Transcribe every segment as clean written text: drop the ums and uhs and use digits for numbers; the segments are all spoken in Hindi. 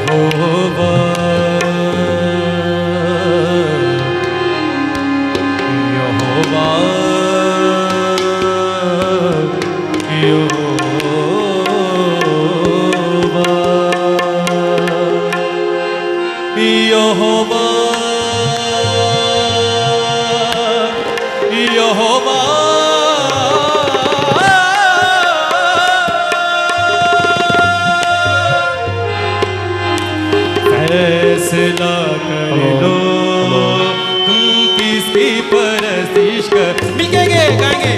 यहोवा यहोवा यहोवा यहोवा फैसला कर लो तुम किसकी परस्तिश कर गाएंगे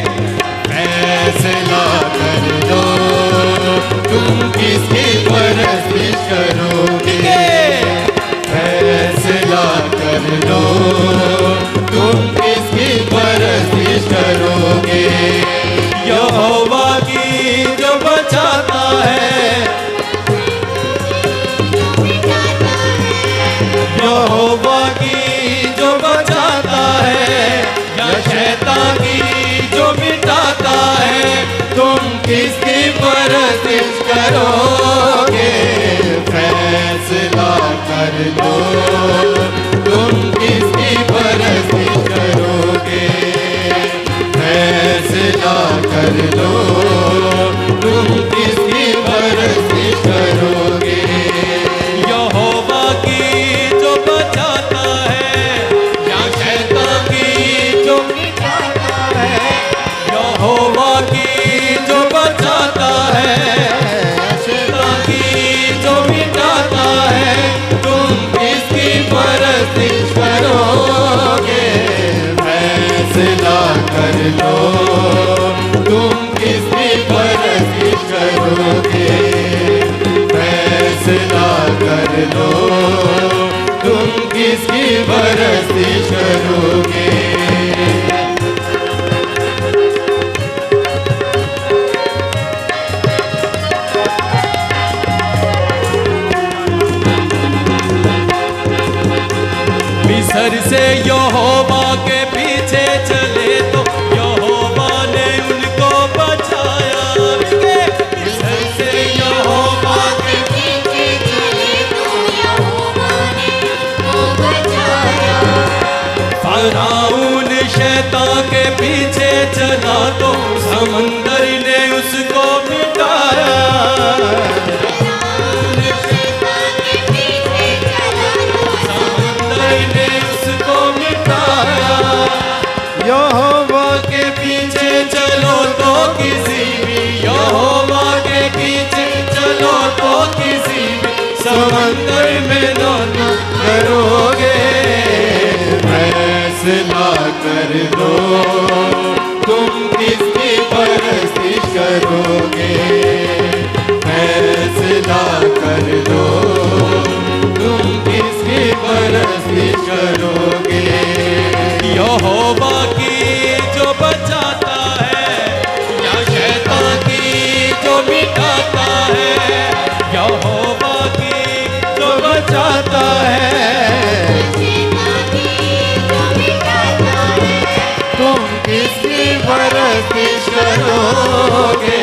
फैसला कर लो तुम किसकी परस्तिश करोगे फैसला कर लो तुम किसकी परस्तिश करोगे यहोवा की जो बचाता है यहोवा की जो बचाता है या शैतान की जो मिटाता है तुम किसकी परस्तिश करोगे फैसला कर लो तुम किसकी परस्तिश करोगे फैसला कर लो तुम किसकी परस्तिश करोगे यहोवा की जो बचाता है या शैतान की जो मिटाता है यहोवा की जो बचाता है शैतान की जो मिटाता है तुम किसकी परस्तिश करोगे फैसला कर लो तुम किसकी परस्तिश करोगे फैसला कर लो तुम किसकी परस्तिश करोगे मिस्र से यहोवा के पीछे चले तो यहोवा ने उनको बचाया मिस्र से यहोवा के पीछे चले तो यहोवा ने उनको बचाया फ़िरौन शैतान के पीछे चला तो समंदर ने उसको मिटाया यहोवा के पीछे चलो तो किसी भी यहोवा के पीछे चलो तो किसी भी समंदर में न करोगे फैसला कर लो तुम किसकी परस्तिश करोगे फैसला कर लो तुम किसकी परस्तिश करोगे यहोवा की जो बचाता है या शैतान की जो मिटाता है यहोवा की जो बचाता है तुम किसकी परस्तिश करोगे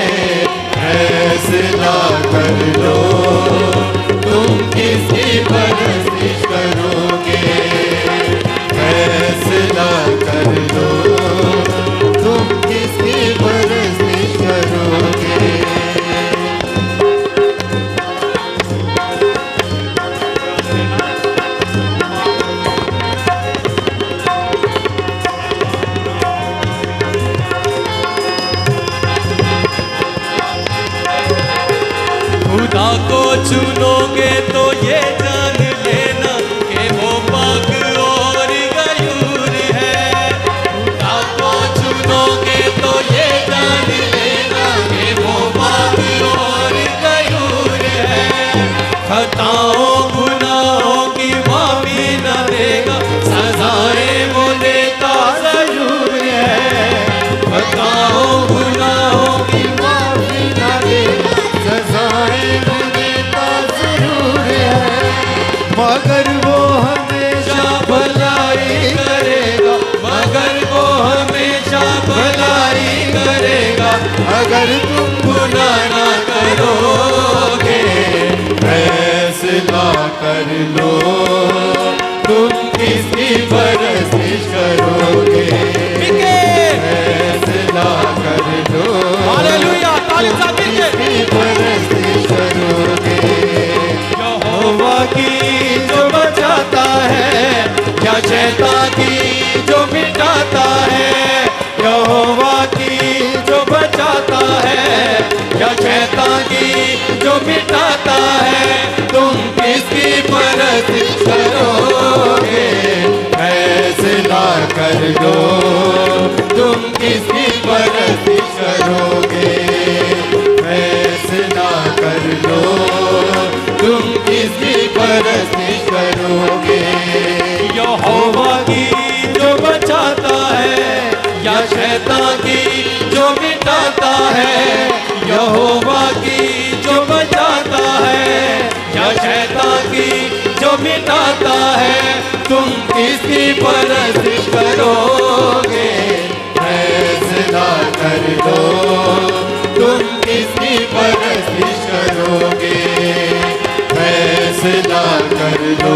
फैसला कर लो तुम किसकी परस्तिश करोगे फैसला कर लो तुम किसकी परस्तिश करोगे खुदा को चुनोगे तो ये जान लेना कि वो पाक और गयूर है खुदा को चुनोगे तो ये जान लेना कि वो पाक और गयूर है खताओं गुनाहों की माफी न देगा सजाएं वो देता जरूर है खताओं गुनाहों की माफी न देगा सजाएं वो देता जरूर है मगर वो हमेशा भलाई करेगा मगर वो हमेशा भलाई करेगा अगर तुम गुनाह ना करोगे फैसला कर लो, तुम किसकी परस्तिश करोगे, फैसला कर लो, हालेलुया, ताली साथ दीजिए। किसकी परस्तिश करोगे। यहोवा की जो बचाता है, या शैतान की जो मिटाता है, यहोवा की जो बचाता है, या शैतान की जो मिटाता है, तुम किसकी परस्तिश करोगे, फैसला कर लो, तुम किसकी परस्तिश करोगे, फैसला कर लो, तुम किसकी परस्तिश करोगे। यहोवा की जो बचाता है, या शैतान की जो मिटाता है, यहोवा की जो बचाता है, या शैतान की जो मिटाता है, तुम किसकी परस्तिश करोगे, फैसला कर लो, तुम किसकी परस्तिश करोगे, फैसला कर लो,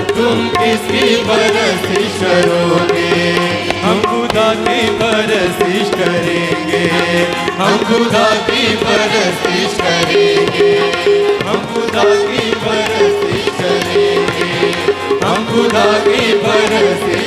तुम किसकी परस्तिश करोगे। हम खुदा की परस्तिश करेंगे, हम खुदा की परस्तिश करेंगे, हम खुदा की परस्तिश करेंगे, हम खुदा की परस्तिश